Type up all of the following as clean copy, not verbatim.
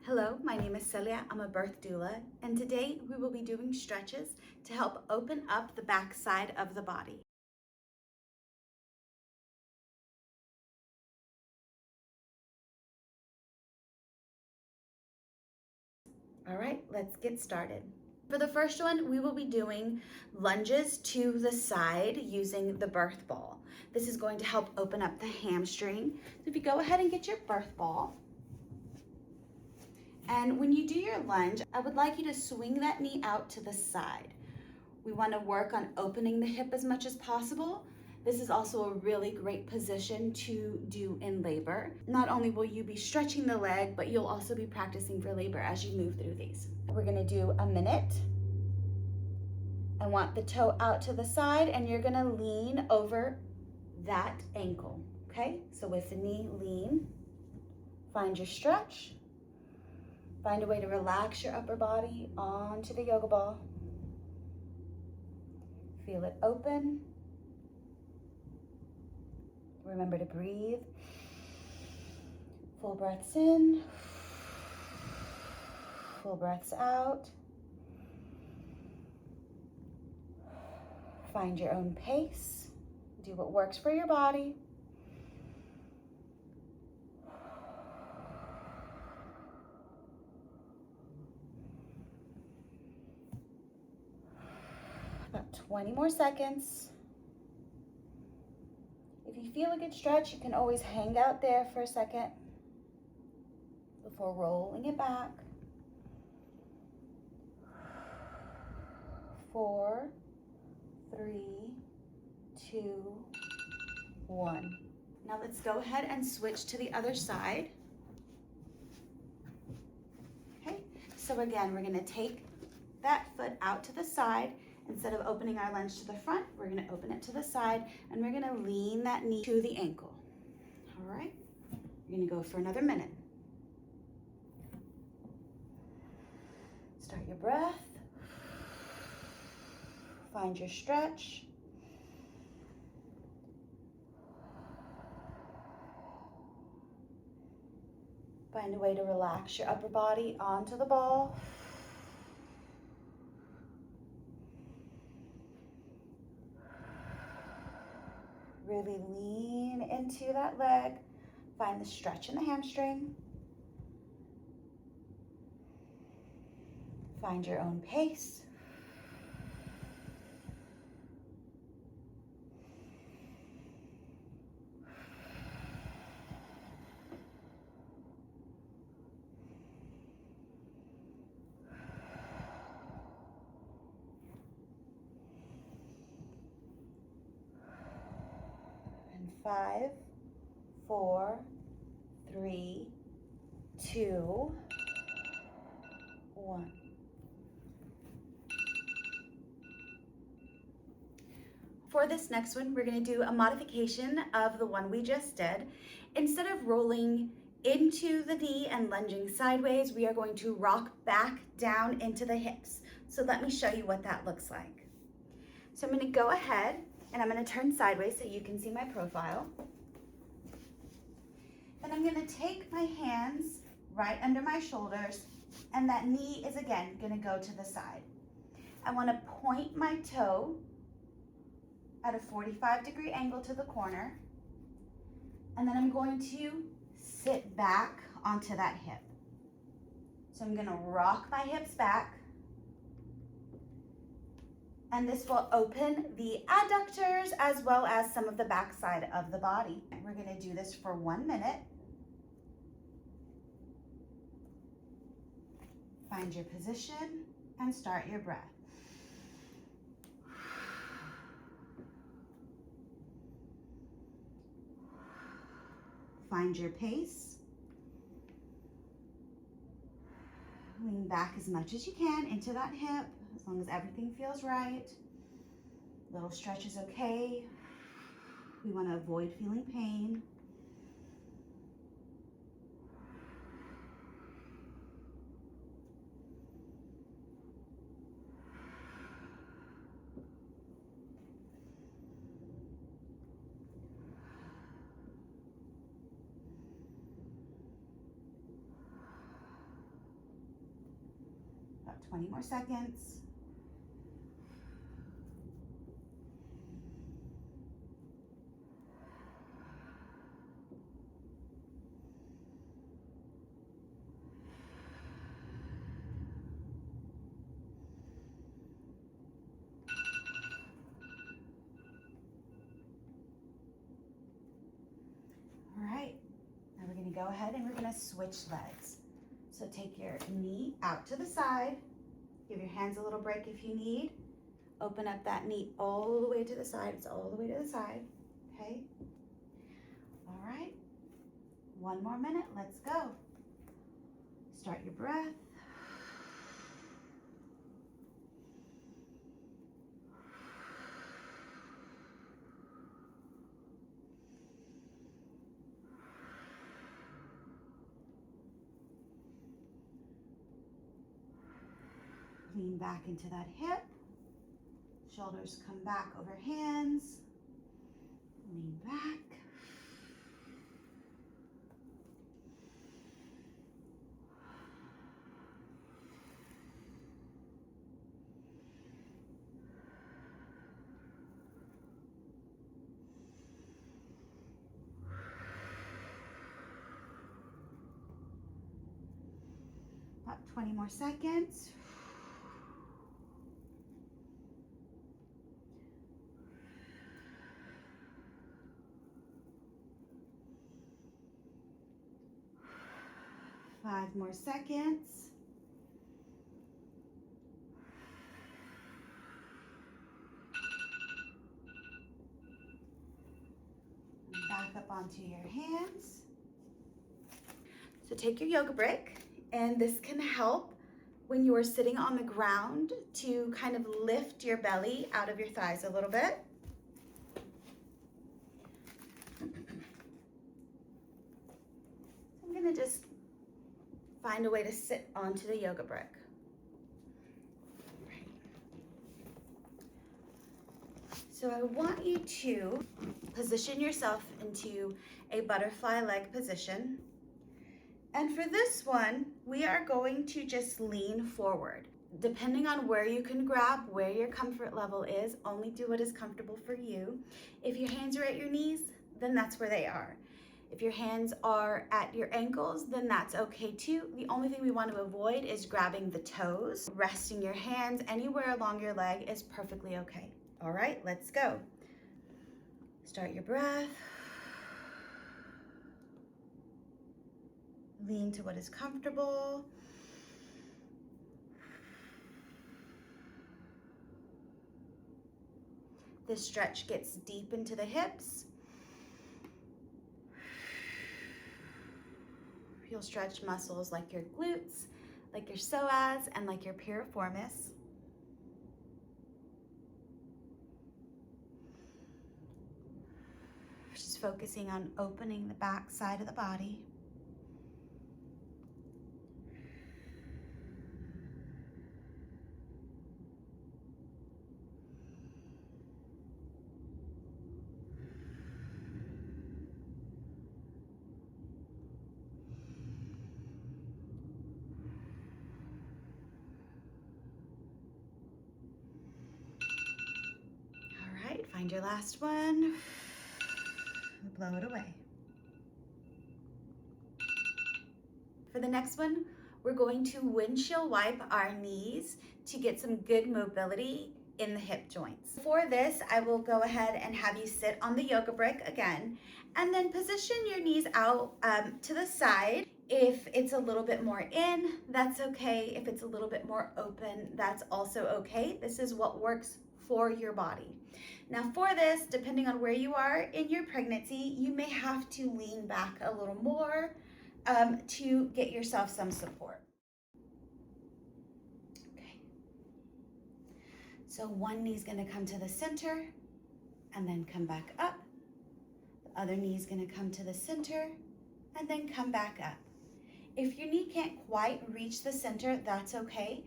Hello, my name is Celia. I'm a birth doula, and today we will be doing stretches to help open up the back side of the body. All right, let's get started. For the first one, we will be doing lunges to the side using the birth ball. This is going to help open up the hamstring. So if you go ahead and get your birth ball, and when you do your lunge, I would like you to swing that knee out to the side. We want to work on opening the hip as much as possible. This is also a really great position to do in labor. Not only will you be stretching the leg, but you'll also be practicing for labor as you move through these. We're going to do a minute. I want the toe out to the side, and you're going to lean over that ankle, okay? So with the knee, lean. Find your stretch. Find a way to relax your upper body onto the yoga ball. Feel it open. Remember to breathe. Full breaths in, full breaths out. Find your own pace. Do what works for your body. About 20 more seconds. If you feel a good stretch, you can always hang out there for a second before rolling it back. 4, 3, 2, 1. Now let's go ahead and switch to the other side. Okay, so again, we're gonna take that foot out to the side. Instead of opening our lunge to the front, we're gonna open it to the side, and we're gonna lean that knee to the ankle. All right, you're gonna go for another minute. Start your breath. Find your stretch. Find a way to relax your upper body onto the ball. Really lean into that leg. Find the stretch in the hamstring. Find your own pace. And 5, 4, 3, 2, 1. For this next one, we're going to do a modification of the one we just did. Instead of rolling into the knee and lunging sideways, we are going to rock back down into the hips. So let me show you what that looks like. So I'm going to go ahead and I'm going to turn sideways so you can see my profile. Then I'm going to take my hands right under my shoulders, and that knee is again going to go to the side. I want to point my toe at a 45-degree angle to the corner, and then I'm going to sit back onto that hip. So I'm going to rock my hips back, and this will open the adductors as well as some of the back side of the body. We're going to do this for 1 minute. Find your position and start your breath. Find your pace. Lean back as much as you can into that hip, as long as everything feels right. Little stretch is okay. We want to avoid feeling pain. About 20 more seconds. All right, now we're gonna go ahead and we're gonna switch legs. So take your knee out to the side, give your hands a little break if you need. Open up that knee all the way to the side. It's all the way to the side, okay? All right, one more minute, let's go. Start your breath. Lean back into that hip. Shoulders come back over hands. Lean back. About 20 more seconds. Five more seconds. And back up onto your hands. So take your yoga break, and this can help when you are sitting on the ground to kind of lift your belly out of your thighs a little bit. I'm gonna just find a way to sit onto the yoga brick. Right. So I want you to position yourself into a butterfly leg position. And for this one, we are going to just lean forward. Depending on where you can grab, where your comfort level is, only do what is comfortable for you. If your hands are at your knees, then that's where they are. If your hands are at your ankles, then that's okay too. The only thing we want to avoid is grabbing the toes. Resting your hands anywhere along your leg is perfectly okay. All right, let's go. Start your breath. Lean to what is comfortable. This stretch gets deep into the hips. You'll stretch muscles like your glutes, like your psoas, and like your piriformis. Just focusing on opening the back side of the body. Find your last one, blow it away. For the next one, we're going to windshield wipe our knees to get some good mobility in the hip joints. For this, I will go ahead and have you sit on the yoga brick again, and then position your knees out to the side. If it's a little bit more in, that's okay. If it's a little bit more open, that's also okay. This is what works for your body. Now for this, depending on where you are in your pregnancy, you may have to lean back a little more to get yourself some support. Okay. So one knee's gonna come to the center and then come back up. The other knee's gonna come to the center and then come back up. If your knee can't quite reach the center, that's okay.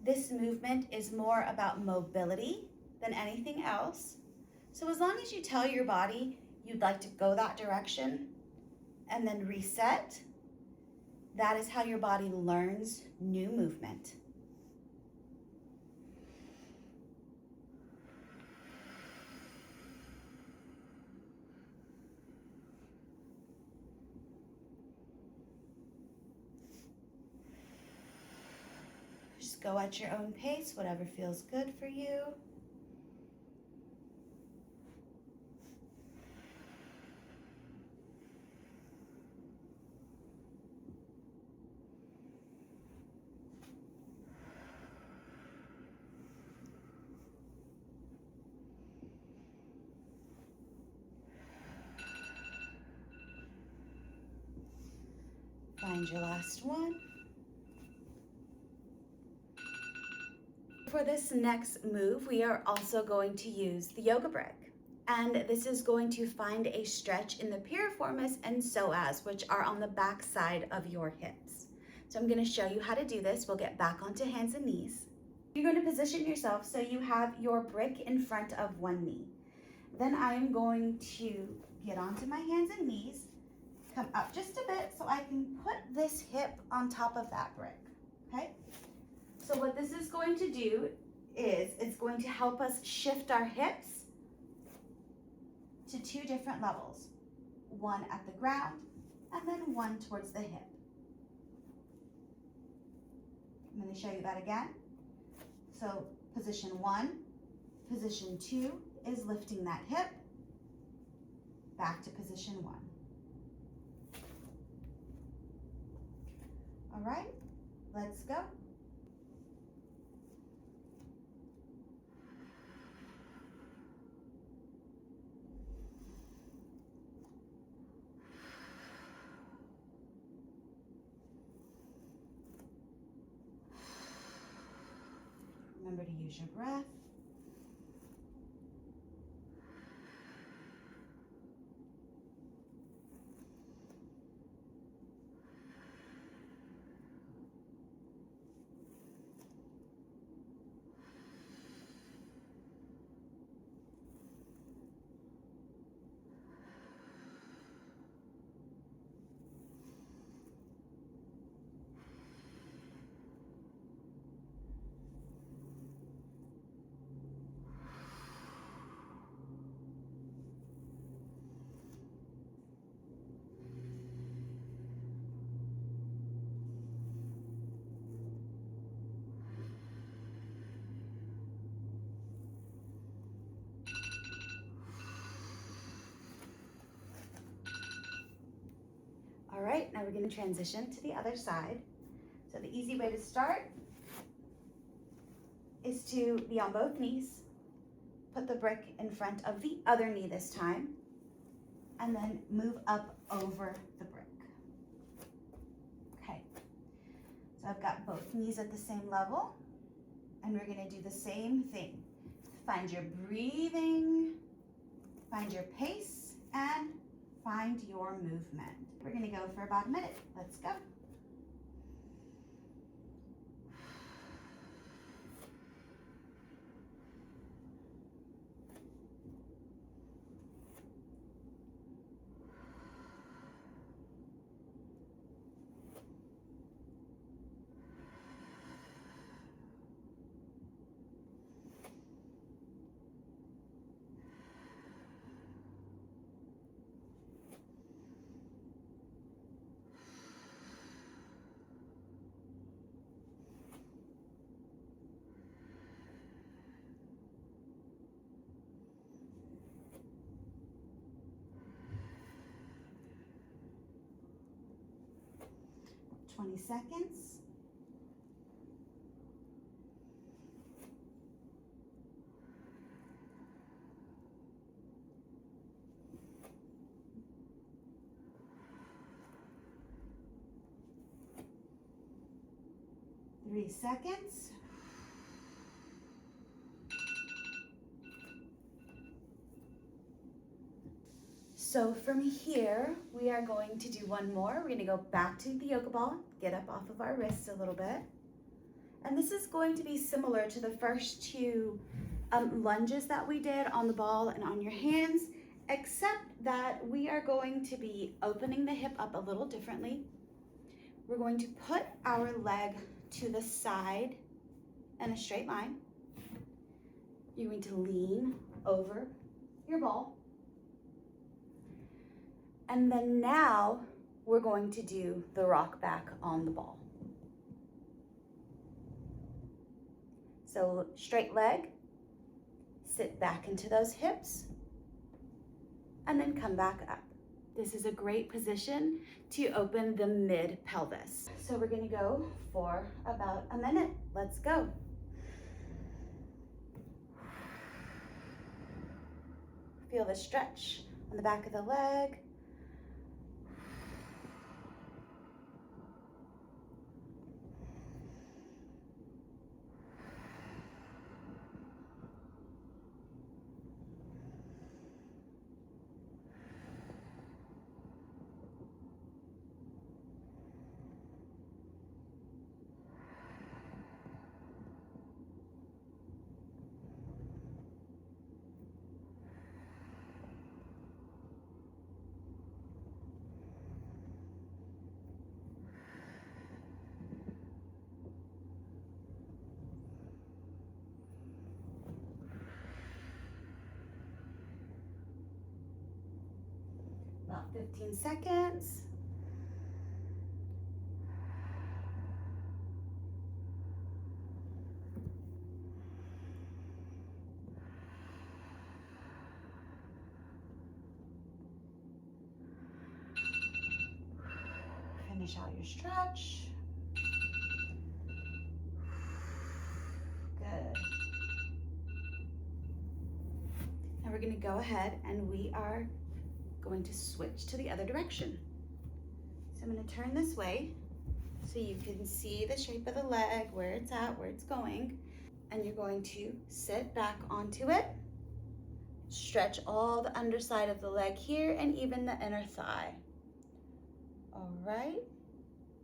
This movement is more about mobility than anything else. So as long as you tell your body you'd like to go that direction and then reset, that is how your body learns new movement. go at your own pace, whatever feels good for you. Find your last one. For this next move, we are also going to use the yoga brick. And this is going to find a stretch in the piriformis and psoas, which are on the back side of your hips. So I'm going to show you how to do this. We'll get back onto hands and knees. You're going to position yourself so you have your brick in front of one knee. Then I'm going to get onto my hands and knees, come up just a bit so I can put this hip on top of that brick, okay? So what this is going to do is it's going to help us shift our hips to two different levels, one at the ground and then one towards the hip. I'm going to show you that again. So position 1, position 2 is lifting that hip back to position 1. All right, let's go. Remember to use your breath. All right, now we're going to transition to the other side. So the easy way to start is to be on both knees, put the brick in front of the other knee this time, and then move up over the brick. Okay, so I've got both knees at the same level, and we're going to do the same thing. Find your breathing, find your pace, and find your movement. We're going to go for about a minute. Let's go. Twenty seconds. Three seconds. So from here, we are going to do one more. We're going to go back to the yoga ball, get up off of our wrists a little bit. And this is going to be similar to the first two lunges that we did on the ball and on your hands, except that we are going to be opening the hip up a little differently. We're going to put our leg to the side in a straight line. You're going to lean over your ball. And then now we're going to do the rock back on the ball. So straight leg, sit back into those hips, and then come back up. This is a great position to open the mid pelvis. So we're gonna go for about a minute. Let's go. Feel the stretch on the back of the leg. About 15 seconds. Finish out your stretch. Good. Now we're going to go ahead and we are going to switch to the other direction. So I'm going to turn this way so you can see the shape of the leg, where it's at, where it's going. And you're going to sit back onto it. Stretch all the underside of the leg here and even the inner thigh. All right,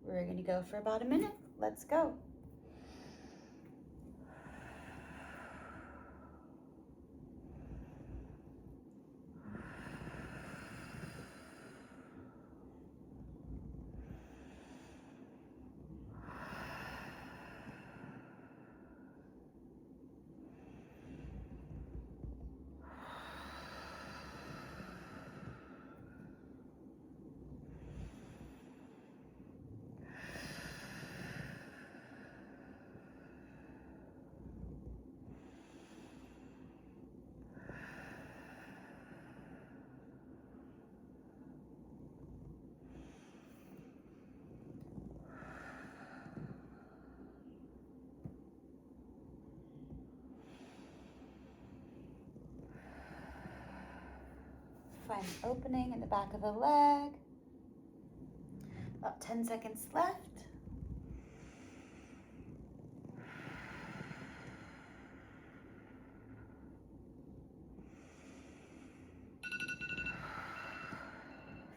we're going to go for about a minute. Let's go. Find an opening in the back of the leg. About 10 seconds left.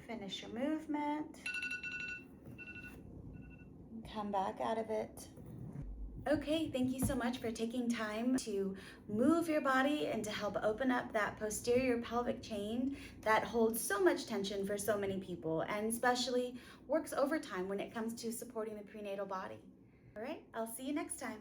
Finish your movement. Come back out of it. Okay, thank you so much for taking time to move your body and to help open up that posterior pelvic chain that holds so much tension for so many people and especially works overtime when it comes to supporting the prenatal body. All right, I'll see you next time.